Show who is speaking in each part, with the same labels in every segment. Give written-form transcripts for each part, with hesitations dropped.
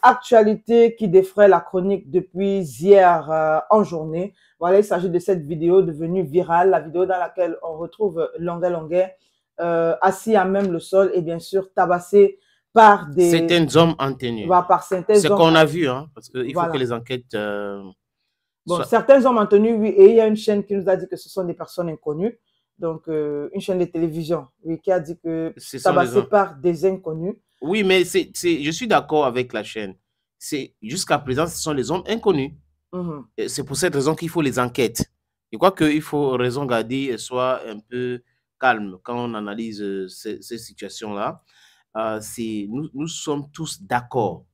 Speaker 1: Actualité qui défraie la chronique depuis hier en journée. Voilà, il s'agit de cette vidéo devenue virale, la vidéo dans laquelle on retrouve Longuet Longuet assis à même le sol et bien sûr tabassé par
Speaker 2: certains hommes en tenue.
Speaker 1: voilà, par certains
Speaker 2: C'est
Speaker 1: hommes.
Speaker 2: qu'on a vu, hein, parce qu'il faut que
Speaker 1: Voilà.
Speaker 2: les enquêtes
Speaker 1: Bon,
Speaker 2: soient...
Speaker 1: certains hommes en tenue, oui, et il y a une chaîne qui nous a dit que ce sont des personnes inconnues. Donc, une chaîne de télévision, oui, qui a dit que
Speaker 2: Ce sont les
Speaker 1: tabassé
Speaker 2: hommes.
Speaker 1: par des inconnus.
Speaker 2: Oui, mais je suis d'accord avec la chaîne. Jusqu'à présent, ce sont les hommes inconnus. C'est pour cette raison qu'il faut les enquêtes. Je crois qu'il faut raison garder soit un peu calme quand on analyse ces situations-là. Nous sommes tous d'accord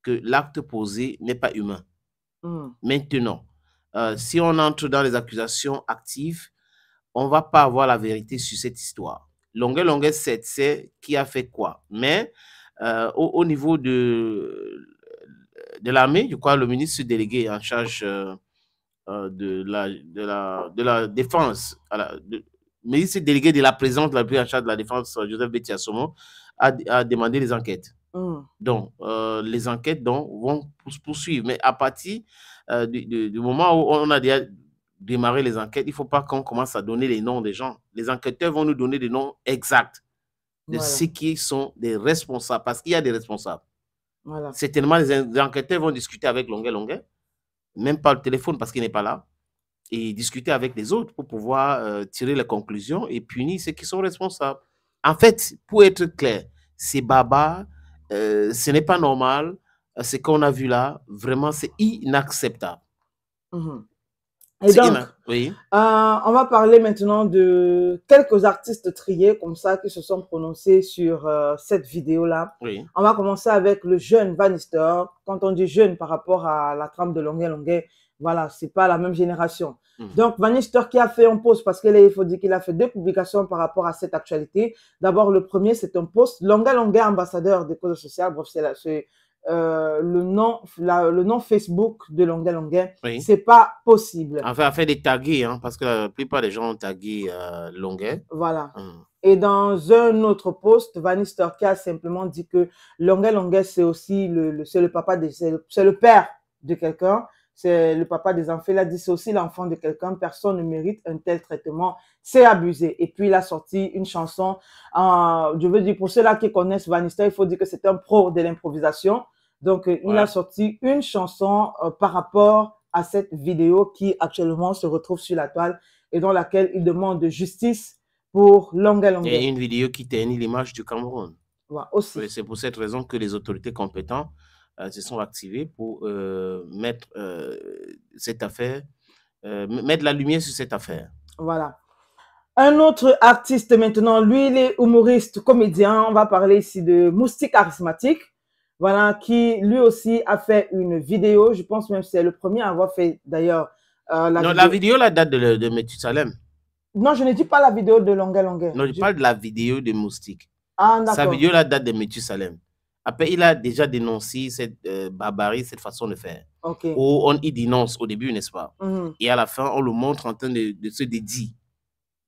Speaker 2: que l'acte posé n'est pas humain. Maintenant, si on entre dans les accusations actives, on ne va pas avoir la vérité sur cette histoire. Longuet Longuet c'est qui a fait quoi. Mais au niveau de l'armée, je crois, le ministre délégué en charge de la défense, le ministre délégué de la présidence de la République en charge de la défense, Joseph Betty Assomo, a demandé les enquêtes. Donc, les enquêtes vont poursuivre. Mais à partir du moment où on a déjà démarré les enquêtes, il ne faut pas qu'on commence à donner les noms des gens. Les enquêteurs vont nous donner des noms exacts de ceux qui sont des responsables, parce qu'il y a des responsables. Voilà. Certainement, les enquêteurs vont discuter avec Longuet Longuet, même pas le téléphone parce qu'il n'est pas là, et discuter avec les autres pour pouvoir tirer les conclusions et punir ceux qui sont responsables. En fait, pour être clair, c'est baba, ce n'est pas normal, ce qu'on a vu là, vraiment, c'est inacceptable.
Speaker 1: Et donc, oui. On va parler maintenant de quelques artistes triés comme ça qui se sont prononcés sur cette vidéo-là. Oui. On va commencer avec le jeune Vanister. Quand on dit jeune par rapport à la trame de Longuet Longuet, voilà, c'est pas la même génération. Donc, Vanister qui a fait un post, parce qu'il faut dire qu'il a fait 2 publications par rapport à cette actualité. D'abord, le premier, c'est un post Longuet Longuet, ambassadeur des causes sociales. Bref, c'est le nom Facebook de Longuet Longuet, oui. C'est pas possible.
Speaker 2: Enfin, fait des tagués, hein, parce que la plupart des gens ont tagué Longuet.
Speaker 1: Voilà. Et dans un autre post, Vanister qui a simplement dit que Longuet Longuet, c'est aussi c'est le papa, c'est le père de quelqu'un, c'est le papa des enfants. Il a dit c'est aussi l'enfant de quelqu'un, personne ne mérite un tel traitement, c'est abusé. Et puis il a sorti une chanson, je veux dire, pour ceux-là qui connaissent Vanister, il faut dire que c'est un pro de l'improvisation. Donc, il a sorti une chanson par rapport à cette vidéo qui actuellement se retrouve sur la toile et dans laquelle il demande de justice pour Longuet Longuet.
Speaker 2: Et une vidéo qui ternit l'image du Cameroun.
Speaker 1: Aussi.
Speaker 2: Oui, c'est pour cette raison que les autorités compétentes se sont activées pour mettre cette affaire, mettre la lumière sur cette affaire.
Speaker 1: Voilà. Un autre artiste maintenant, lui, il est humoriste, comédien. On va parler ici de Moustique Charismatique. Voilà, qui lui aussi a fait une vidéo. Je pense même que c'est le premier à avoir fait d'ailleurs
Speaker 2: la vidéo là date de Methusalem.
Speaker 1: Non, je ne dis pas la vidéo de Longuet Longuet.
Speaker 2: Non, je parle de la vidéo de Moustique.
Speaker 1: Ah, d'accord.
Speaker 2: Sa vidéo là date de Methusalem. Après, il a déjà dénoncé cette barbarie, cette façon de faire.
Speaker 1: Okay.
Speaker 2: Où il dénonce au début, n'est-ce pas? Et à la fin, on le montre en train de se dédier.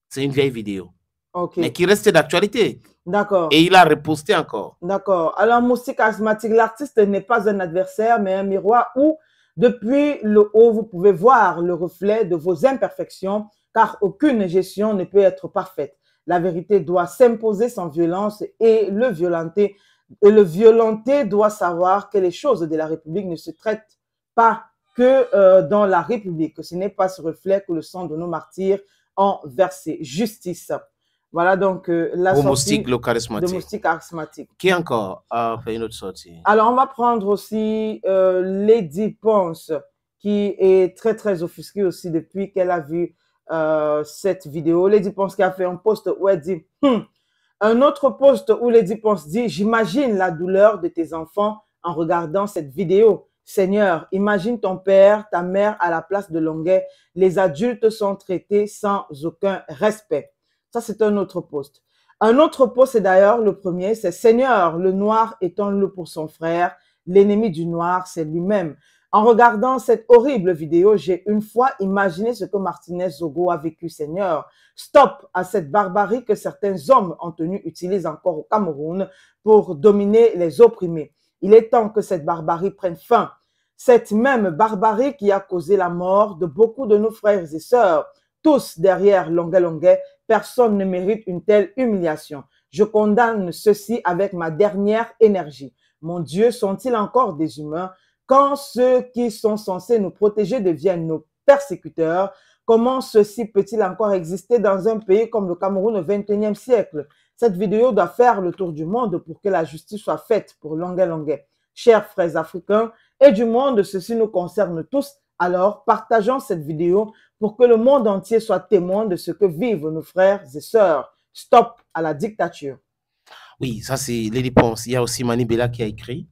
Speaker 2: C'est une vieille vidéo. Okay. Mais qui reste d'actualité.
Speaker 1: D'accord.
Speaker 2: Et il a reposté encore.
Speaker 1: D'accord. Alors, Moustique Charismatique, l'artiste n'est pas un adversaire, mais un miroir où, depuis le haut, vous pouvez voir le reflet de vos imperfections, car aucune gestion ne peut être parfaite. La vérité doit s'imposer sans violence et le violenté doit savoir que les choses de la République ne se traitent pas que dans la République, que ce n'est pas ce reflet que le sang de nos martyrs ont versé. Justice. Voilà donc la sortie
Speaker 2: Moustique, le charismatique.
Speaker 1: de Moustique Charismatique.
Speaker 2: Qui encore a fait une autre sortie?
Speaker 1: Alors, on va prendre aussi Lady Ponce, qui est très, très offusquée aussi depuis qu'elle a vu cette vidéo. Lady Ponce qui a fait un post où elle dit un autre post où Lady Ponce dit « J'imagine la douleur de tes enfants en regardant cette vidéo. Seigneur, imagine ton père, ta mère à la place de Longuet. Les adultes sont traités sans aucun respect. » Ça, c'est un autre post. Un autre post, c'est d'ailleurs le premier, c'est « Seigneur, le noir étonne-le pour son frère. L'ennemi du noir, c'est lui-même. » En regardant cette horrible vidéo, j'ai une fois imaginé ce que Martinez Zogo a vécu, Seigneur. Stop à cette barbarie que certains hommes en tenue utilisent encore au Cameroun pour dominer les opprimés. Il est temps que cette barbarie prenne fin. Cette même barbarie qui a causé la mort de beaucoup de nos frères et sœurs, tous derrière Longuet Longuet, personne ne mérite une telle humiliation. Je condamne ceci avec ma dernière énergie. Mon Dieu, sont-ils encore des humains? Quand ceux qui sont censés nous protéger deviennent nos persécuteurs, comment ceci peut-il encore exister dans un pays comme le Cameroun au XXIe siècle? Cette vidéo doit faire le tour du monde pour que la justice soit faite pour Longuet Longuet. Chers frères africains et du monde, ceci nous concerne tous. Alors, partageons cette vidéo pour que le monde entier soit témoin de ce que vivent nos frères et sœurs. Stop à la dictature.
Speaker 2: Oui, ça c'est les réponses. Il y a aussi Mani Bella qui a écrit,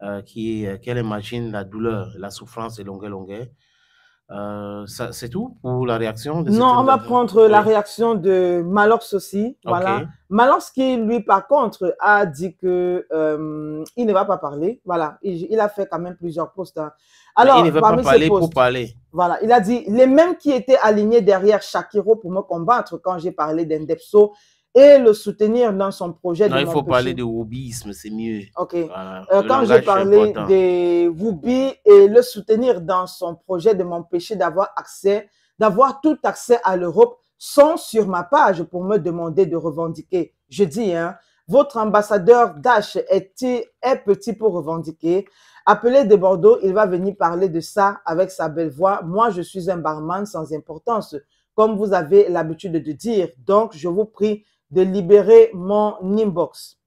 Speaker 2: qu'elle imagine la douleur, la souffrance de Longuet Longuet. C'est tout pour la réaction de
Speaker 1: Non, on va prendre la réaction de Malox aussi. Voilà.
Speaker 2: Okay.
Speaker 1: Malox qui, lui, par contre, a dit que il ne va pas parler. Voilà. Il a fait quand même plusieurs posts. Hein.
Speaker 2: Alors, il ne veut pas parler pour parler.
Speaker 1: Voilà. Il a dit, les mêmes qui étaient alignés derrière Shakiro pour me combattre quand j'ai parlé d'Endepso et le soutenir dans son projet
Speaker 2: de... Non, il faut parler de wobbyisme, c'est mieux.
Speaker 1: Ok. Voilà. Quand j'ai parlé de Woubi et le soutenir dans son projet de m'empêcher d'avoir tout accès à l'Europe, sont sur ma page pour me demander de revendiquer. Je dis, hein, votre ambassadeur Dash est petit pour revendiquer. Appelé de Bordeaux, il va venir parler de ça avec sa belle voix. Moi, je suis un barman sans importance, comme vous avez l'habitude de dire. Donc, je vous prie de libérer mon inbox.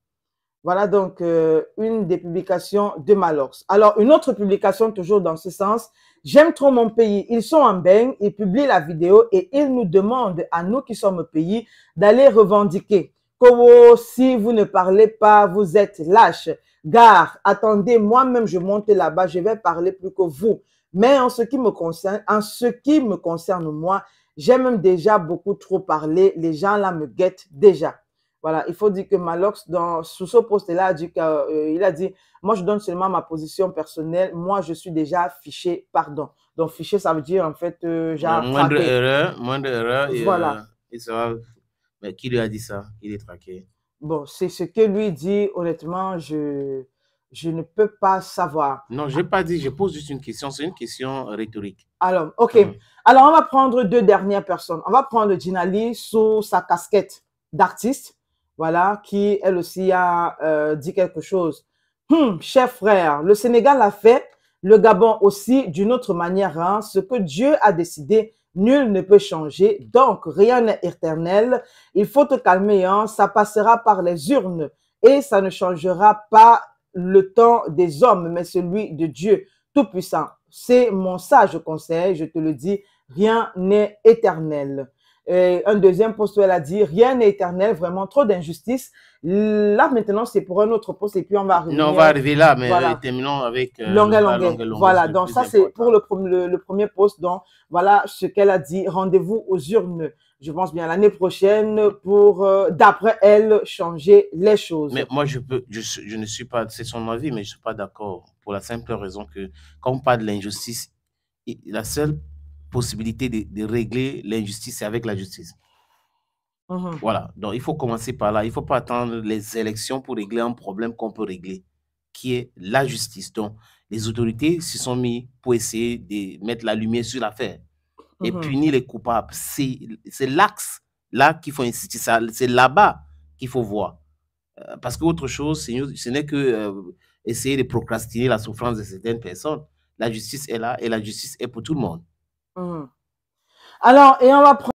Speaker 1: Voilà donc une des publications de Malox. Alors, une autre publication toujours dans ce sens. J'aime trop mon pays. Ils sont en baigne, ils publient la vidéo et ils nous demandent, à nous qui sommes au pays, d'aller revendiquer. Kowo, si vous ne parlez pas, vous êtes lâche. Gare, attendez, moi-même je monte là-bas, je vais parler plus que vous. Mais en ce qui me concerne moi, j'ai même déjà beaucoup trop parlé. Les gens là me guettent déjà. Voilà, il faut dire que Malox, sous ce poste-là, il a dit, moi, je donne seulement ma position personnelle. Moi, je suis déjà fiché, pardon. Donc, fiché, ça veut dire, en fait, genre...
Speaker 2: Moindre erreur.
Speaker 1: Voilà.
Speaker 2: Et ça va... Mais qui lui a dit ça? Il est traqué.
Speaker 1: Bon, c'est ce que lui dit. Honnêtement, je ne peux pas savoir.
Speaker 2: Non, je n'ai pas dit, je pose juste une question. C'est une question rhétorique.
Speaker 1: Alors, ok. Alors, on va prendre deux dernières personnes. On va prendre Jinali sous sa casquette d'artiste. Voilà, qui elle aussi a dit quelque chose. Cher frère, le Sénégal a fait, le Gabon aussi, d'une autre manière. Hein, ce que Dieu a décidé, nul ne peut changer. Donc, rien n'est éternel. Il faut te calmer. Hein, ça passera par les urnes et ça ne changera pas le temps des hommes, mais celui de Dieu Tout-Puissant. C'est mon sage conseil, je te le dis, rien n'est éternel. Et un deuxième poste où elle a dit rien n'est éternel, vraiment trop d'injustice. Là maintenant c'est pour un autre poste et puis on va arriver.
Speaker 2: Non, on va arriver là, mais voilà. Terminons avec
Speaker 1: Longuet. Voilà, donc ça c'est pour le premier poste. Donc voilà ce qu'elle a dit. Rendez-vous aux urnes, je pense bien l'année prochaine pour d'après elle changer les choses.
Speaker 2: Mais moi je ne suis pas, c'est son avis, mais je ne suis pas d'accord pour la simple raison que quand on parle de l'injustice, la seule possibilité de régler l'injustice, c'est avec la justice. Voilà, donc il faut commencer par là. Il ne faut pas attendre les élections pour régler un problème qu'on peut régler, qui est la justice. Donc, les autorités se sont mis pour essayer de mettre la lumière sur l'affaire et punir les coupables. C'est l'axe là qu'il faut insister, c'est là-bas qu'il faut voir. Parce qu'autre chose, ce n'est que essayer de procrastiner la souffrance de certaines personnes. La justice est là et la justice est pour tout le monde.
Speaker 1: Alors, et on va prendre